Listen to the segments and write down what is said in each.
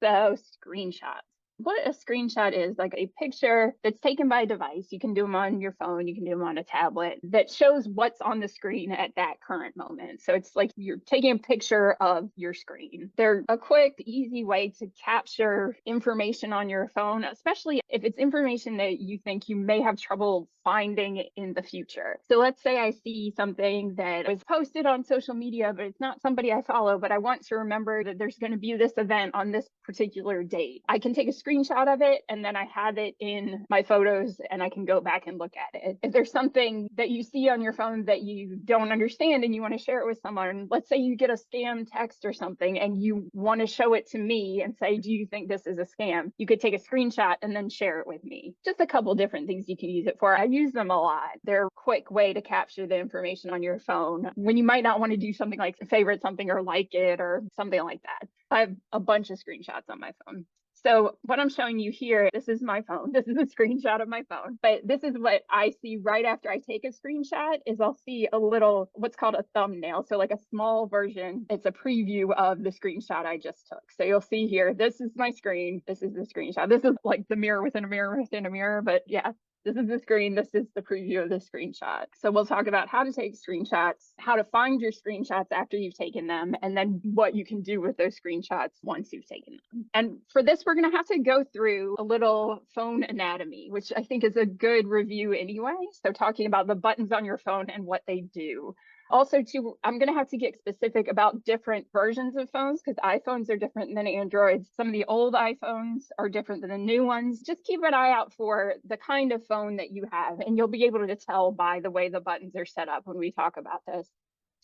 So screenshots. What a screenshot is, like a picture that's taken by a device. You can do them on your phone, you can do them on a tablet, that shows what's on the screen at that current moment. So it's like you're taking a picture of your screen. They're a quick, easy way to capture information on your phone, especially if it's information that you think you may have trouble finding in the future. So let's say I see something that was posted on social media, but it's not somebody I follow, but I want to remember that there's going to be this event on this particular date. I can take a screenshot of it and then I have it in my photos and I can go back and look at it. If there's something that you see on your phone that you don't understand and you want to share it with someone, let's say you get a scam text or something and you want to show it to me and say, do you think this is a scam? You could take a screenshot and then share it with me. Just a couple different things you can use it for. I use them a lot. They're a quick way to capture the information on your phone when you might not want to do something like favorite something or like it or something like that. I have a bunch of screenshots on my phone. So what I'm showing you here, this is my phone. This is a screenshot of my phone. But this is what I see right after I take a screenshot is I'll see a little, what's called a thumbnail. So like a small version. It's a preview of the screenshot I just took. So you'll see here, this is my screen. This is the screenshot. This is like the mirror within a mirror within a mirror. But yeah, this is the screen. This is the preview of the screenshot. So we'll talk about how to take screenshots, how to find your screenshots after you've taken them, and then what you can do with those screenshots once you've taken them. And for this, we're going to have to go through a little phone anatomy, which I think is a good review anyway. So talking about the buttons on your phone and what they do. Also, too, I'm going to have to get specific about different versions of phones because iPhones are different than Androids. Some of the old iPhones are different than the new ones. Just keep an eye out for the kind of phone that you have, and you'll be able to tell by the way the buttons are set up when we talk about this.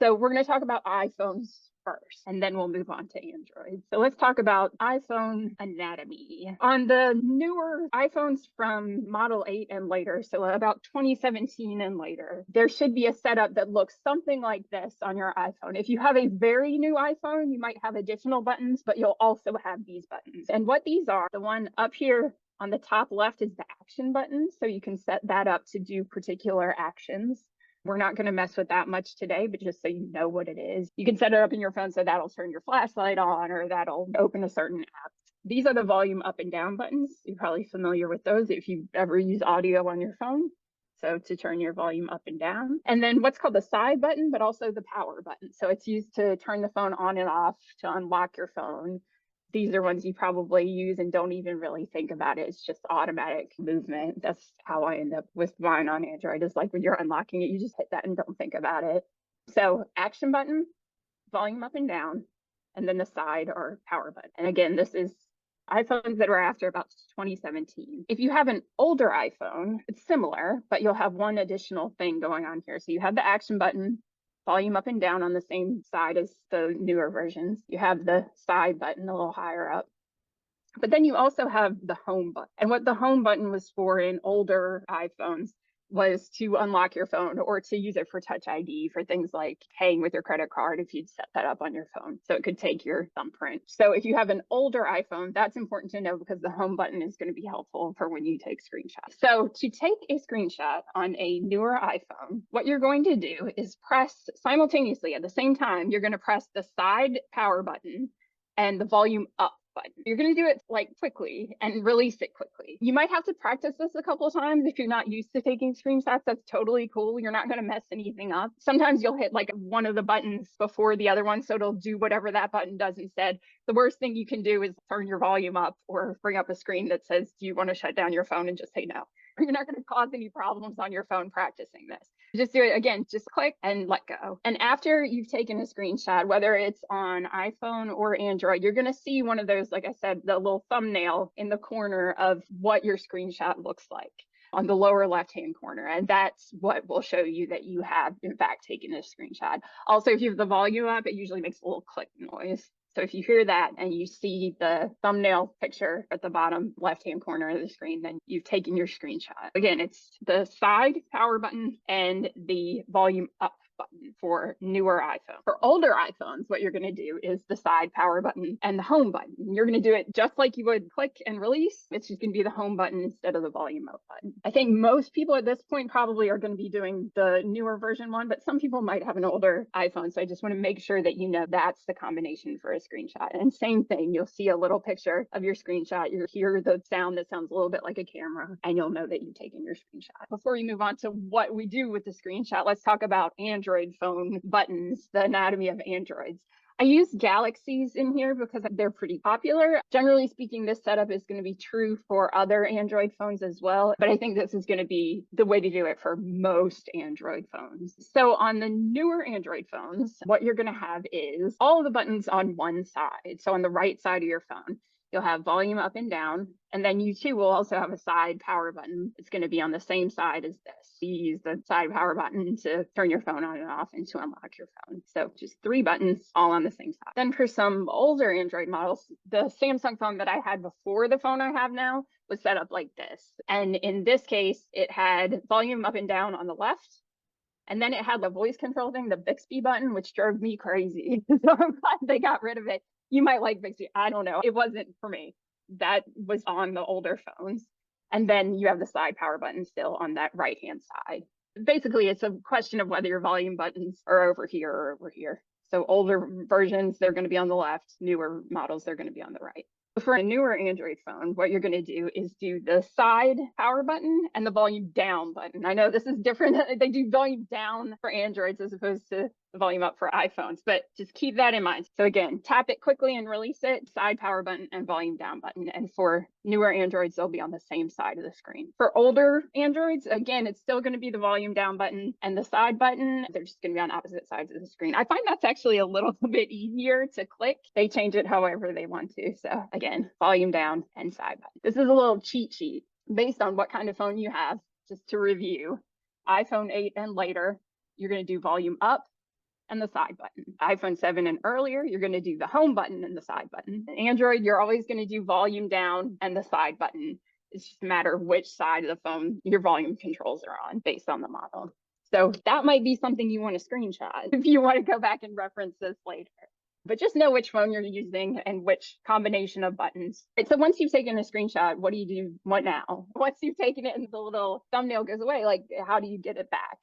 So we're going to talk about iPhones first, and then we'll move on to Android. So let's talk about iPhone anatomy. On the newer iPhones from Model 8 and later, so about 2017 and later, there should be a setup that looks something like this on your iPhone. If you have a very new iPhone, you might have additional buttons, but you'll also have these buttons. And what these are, the one up here on the top left is the action button. So you can set that up to do particular actions. We're not going to mess with that much today, but just so you know what it is. You can set it up in your phone so that'll turn your flashlight on or that'll open a certain app. These are the volume up and down buttons. You're probably familiar with those if you ever use audio on your phone. So to turn your volume up and down. And then what's called the side button, but also the power button. So it's used to turn the phone on and off, to unlock your phone. These are ones you probably use and don't even really think about it. It's just automatic movement. That's how I end up with mine on Android. Is like when you're unlocking it, you just hit that and don't think about it. So action button, volume up and down, and then the side or power button. And again, this is iPhones that were after about 2017. If you have an older iPhone, it's similar, but you'll have one additional thing going on here. So you have the action button, volume up and down on the same side as the newer versions. You have the side button a little higher up. But then you also have the home button. And what the home button was for in older iPhones was to unlock your phone or to use it for Touch ID for things like paying with your credit card if you'd set that up on your phone. So it could take your thumbprint. So if you have an older iPhone, that's important to know because the home button is going to be helpful for when you take screenshots. So to take a screenshot on a newer iPhone, what you're going to do is press simultaneously at the same time, you're going to press the side power button and the volume up button. You're going to do it like quickly and release it quickly. You might have to practice this a couple of times if you're not used to taking screenshots. That's totally cool. You're not going to mess anything up. Sometimes you'll hit like one of the buttons before the other one, so it'll do whatever that button does instead. The worst thing you can do is turn your volume up or bring up a screen that says, do you want to shut down your phone, and just say no. You're not going to cause any problems on your phone practicing this. Just do it again, just click and let go. And after you've taken a screenshot, whether it's on iPhone or Android, you're going to see one of those, like I said, the little thumbnail in the corner of what your screenshot looks like on the lower left-hand corner. And that's what will show you that you have, in fact, taken a screenshot. Also, if you have the volume up, it usually makes a little click noise. So if you hear that and you see the thumbnail picture at the bottom left-hand corner of the screen, then you've taken your screenshot. Again, it's the side power button and the volume up button for newer iPhone. For older iPhones, what you're going to do is the side power button and the home button. You're going to do it just like you would click and release. It's just going to be the home button instead of the volume up button. I think most people at this point probably are going to be doing the newer version one, but some people might have an older iPhone. So I just want to make sure that you know that's the combination for a screenshot. And same thing, you'll see a little picture of your screenshot. You'll hear the sound that sounds a little bit like a camera, and you'll know that you've taken your screenshot. Before we move on to what we do with the screenshot, let's talk about Android phone buttons, the anatomy of Androids. I use Galaxies in here because they're pretty popular. Generally speaking, this setup is going to be true for other Android phones as well, but I think this is going to be the way to do it for most Android phones. So on the newer Android phones, what you're going to have is all of the buttons on one side. So on the right side of your phone, you'll have volume up and down, and then you too will also have a side power button. It's going to be on the same side as this. You use the side power button to turn your phone on and off and to unlock your phone. So just 3 buttons all on the same side. Then for some older Android models, the Samsung phone that I had before the phone I have now was set up like this. And in this case, it had volume up and down on the left. And then it had the voice control thing, the Bixby button, which drove me crazy. So I'm glad they got rid of it. You might like Bixby. I don't know. It wasn't for me. That was on the older phones. And then you have the side power button still on that right-hand side. Basically, it's a question of whether your volume buttons are over here or over here. So older versions, they're going to be on the left. Newer models, they're going to be on the right. For a newer Android phone, what you're going to do is do the side power button and the volume down button. I know this is different. They do volume down for Androids as opposed to the volume up for iPhones, but just keep that in mind. So again, tap it quickly and release it, side power button and volume down button. And for newer Androids, they'll be on the same side of the screen. For older Androids, again, it's still going to be the volume down button and the side button. They're just going to be on opposite sides of the screen. I find that's actually a little bit easier to click. They change it however they want to. So again, volume down and side button. This is a little cheat sheet based on what kind of phone you have. Just to review, iPhone 8 and later, you're going to do volume up and the side button. iPhone 7 and earlier, you're going to do the home button and the side button. Android, you're always going to do volume down and the side button. It's just a matter of which side of the phone your volume controls are on based on the model. So that might be something you want to screenshot if you want to go back and reference this later. But just know which phone you're using and which combination of buttons. So once you've taken a screenshot, what do you do? What now? Once you've taken it and the little thumbnail goes away, like how do you get it back?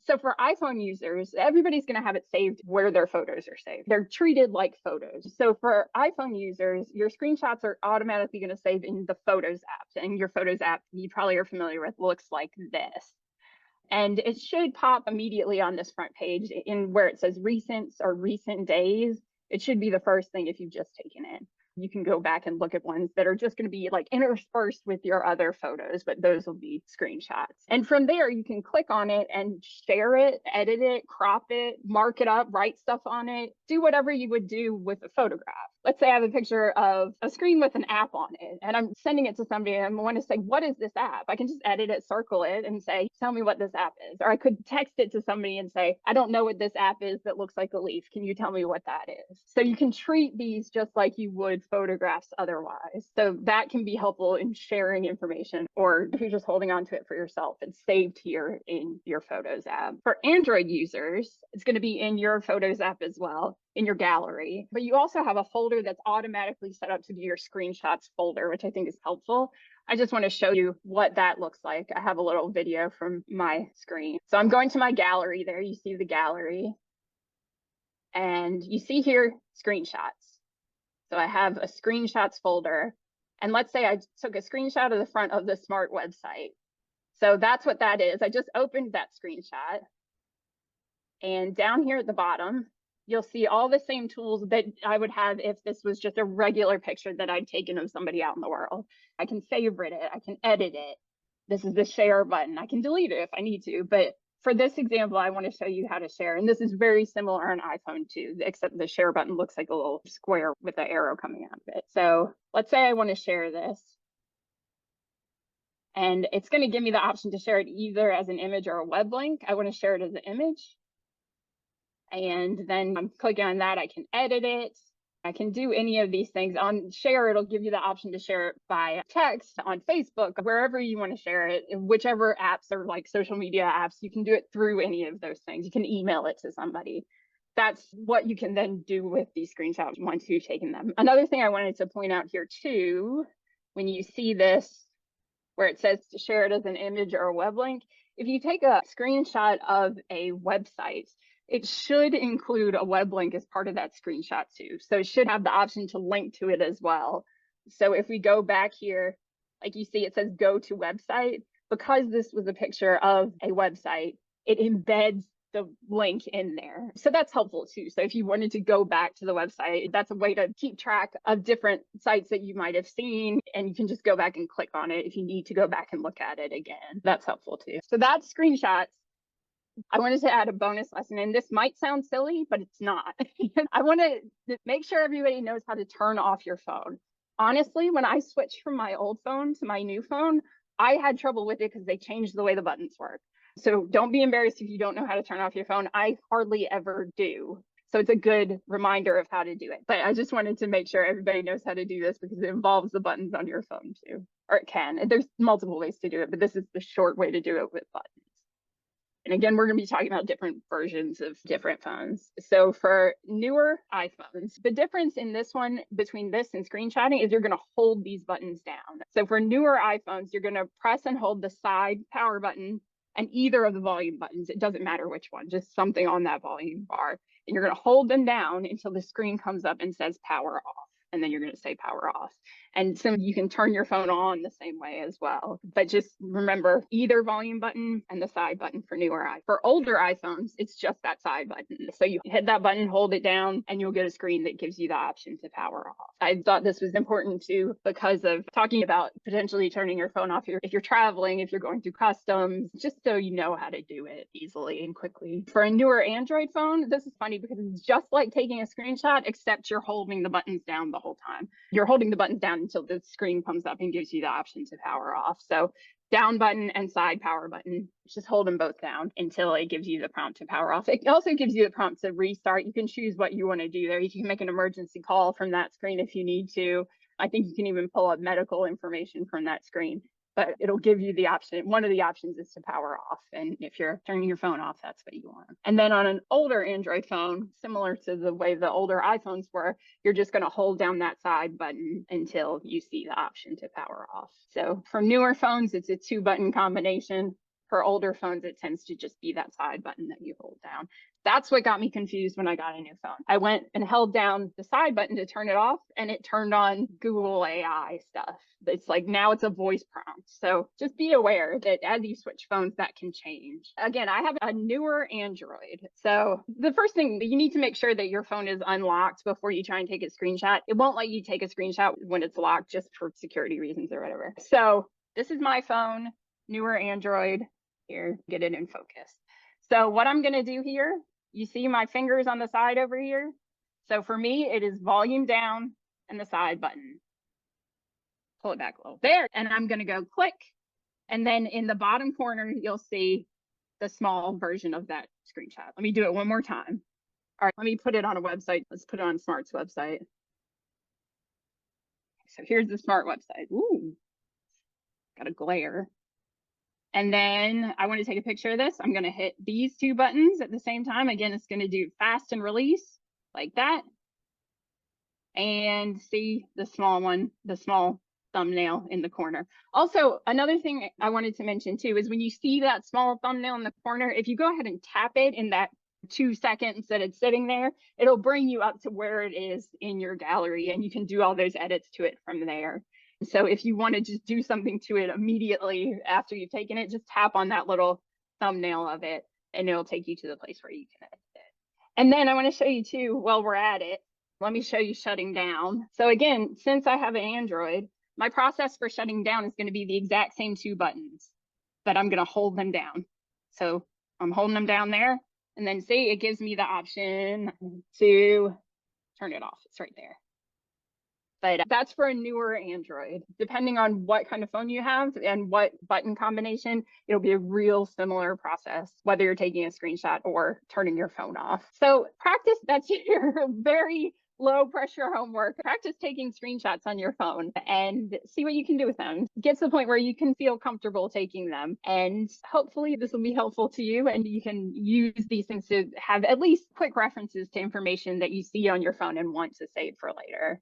So for iPhone users, everybody's going to have it saved where their photos are saved. They're treated like photos. So for iPhone users, your screenshots are automatically going to save in the Photos app. And your Photos app, you probably are familiar with, looks like this. And it should pop immediately on this front page in where it says recents or recent days. It should be the first thing if you've just taken it. You can go back and look at ones that are just going to be like interspersed with your other photos, but those will be screenshots. And from there, you can click on it and share it, edit it, crop it, mark it up, write stuff on it, do whatever you would do with a photograph. Let's say I have a picture of a screen with an app on it, and I'm sending it to somebody and I want to say, what is this app? I can just edit it, circle it, and say, tell me what this app is. Or I could text it to somebody and say, I don't know what this app is that looks like a leaf. Can you tell me what that is? So you can treat these just like you would photographs otherwise. So that can be helpful in sharing information, or if you're just holding on to it for yourself, it's saved here in your Photos app. For Android users, it's going to be in your Photos app as well, in your gallery, but you also have a folder that's automatically set up to be your screenshots folder, which I think is helpful. I just want to show you what that looks like. I have a little video from my screen. So I'm going to my gallery there. You see the gallery and you see here screenshots. So I have a screenshots folder, and let's say I took a screenshot of the front of the Smart website. So that's what that is. I just opened that screenshot, and down here at the bottom, you'll see all the same tools that I would have if this was just a regular picture that I'd taken of somebody out in the world. I can favorite it, I can edit it. This is the share button. I can delete it if I need to, but for this example, I want to show you how to share. And this is very similar on iPhone too, except the share button looks like a little square with an arrow coming out of it. So let's say I want to share this. And it's going to give me the option to share it either as an image or a web link. I want to share it as an image. And then I'm clicking on that. I can edit it. I can do any of these things. On share, it'll give you the option to share it by text, on Facebook, wherever you want to share it, whichever apps are like social media apps, you can do it through any of those things. You can email it to somebody. That's what you can then do with these screenshots once you've taken them. Another thing I wanted to point out here too, when you see this where it says to share it as an image or a web link, if you take a screenshot of a website, it should include a web link as part of that screenshot too. So it should have the option to link to it as well. So if we go back here, like you see, it says go to website. Because this was a picture of a website, it embeds the link in there. So that's helpful too. So if you wanted to go back to the website, that's a way to keep track of different sites that you might have seen, and you can just go back and click on it if you need to go back and look at it again. That's helpful too. So that's screenshots. I wanted to add a bonus lesson, and this might sound silly, but it's not. I want to make sure everybody knows how to turn off your phone. Honestly, when I switched from my old phone to my new phone, I had trouble with it because they changed the way the buttons work. So don't be embarrassed if you don't know how to turn off your phone. I hardly ever do. So it's a good reminder of how to do it. But I just wanted to make sure everybody knows how to do this because it involves the buttons on your phone too, or it can. And there's multiple ways to do it, but this is the short way to do it with buttons. And again, we're going to be talking about different versions of different phones. So for newer iPhones, the difference in this one between this and screenshotting is you're going to hold these buttons down. So for newer iPhones, you're going to press and hold the side power button and either of the volume buttons. It doesn't matter which one, just something on that volume bar. And you're going to hold them down until the screen comes up and says power off. And then you're going to say power off. And so you can turn your phone on the same way as well. But just remember either volume button and the side button for newer iPhones. For older iPhones, it's just that side button. So you hit that button, hold it down, and you'll get a screen that gives you the option to power off. I thought this was important too because of talking about potentially turning your phone off if you're traveling, if you're going through customs, just so you know how to do it easily and quickly. For a newer Android phone, this is funny because it's just like taking a screenshot, except you're holding the buttons down the whole time. You're holding the buttons down until the screen comes up and gives you the option to power off. So down button and side power button, just hold them both down until it gives you the prompt to power off. It also gives you the prompt to restart. You can choose what you want to do there. You can make an emergency call from that screen if you need to. I think you can even pull up medical information from that screen, but it'll give you the option. One of the options is to power off. And if you're turning your phone off, that's what you want. And then on an older Android phone, similar to the way the older iPhones were, you're just going to hold down that side button until you see the option to power off. So for newer phones, it's a 2-button combination. For older phones, it tends to just be that side button that you hold down. That's what got me confused when I got a new phone. I went and held down the side button to turn it off, and it turned on Google AI stuff. It's like now it's a voice prompt. So just be aware that as you switch phones, that can change. Again, I have a newer Android. So the first thing, you need to make sure that your phone is unlocked before you try and take a screenshot. It won't let you take a screenshot when it's locked just for security reasons or whatever. So this is my phone, newer Android. Here, get it in focus. So what I'm going to do here, you see my fingers on the side over here. So for me, it is volume down and the side button. Pull it back a little there. And I'm going to go click. And then in the bottom corner, you'll see the small version of that screenshot. Let me do it one more time. All right, let me put it on a website. Let's put it on Smart's website. So here's the Smart website. Ooh, got a glare. And then I want to take a picture of this. I'm going to hit these 2 buttons at the same time. Again, it's going to do fast and release like that. And see the small one, the small thumbnail in the corner. Also, another thing I wanted to mention too is when you see that small thumbnail in the corner, if you go ahead and tap it in that 2 seconds that it's sitting there, it'll bring you up to where it is in your gallery, and you can do all those edits to it from there. So if you want to just do something to it immediately after you've taken it, just tap on that little thumbnail of it and it'll take you to the place where you can edit it. And then I want to show you too, while we're at it, let me show you shutting down. So again, since I have an Android, my process for shutting down is going to be the exact same 2 buttons, but I'm going to hold them down. So I'm holding them down there, and then see, it gives me the option to turn it off. It's right there. But that's for a newer Android. Depending on what kind of phone you have and what button combination, it'll be a real similar process, whether you're taking a screenshot or turning your phone off. So practice, that's your very low pressure homework. Practice taking screenshots on your phone and see what you can do with them. Get to the point where you can feel comfortable taking them. And hopefully, this will be helpful to you and you can use these things to have at least quick references to information that you see on your phone and want to save for later.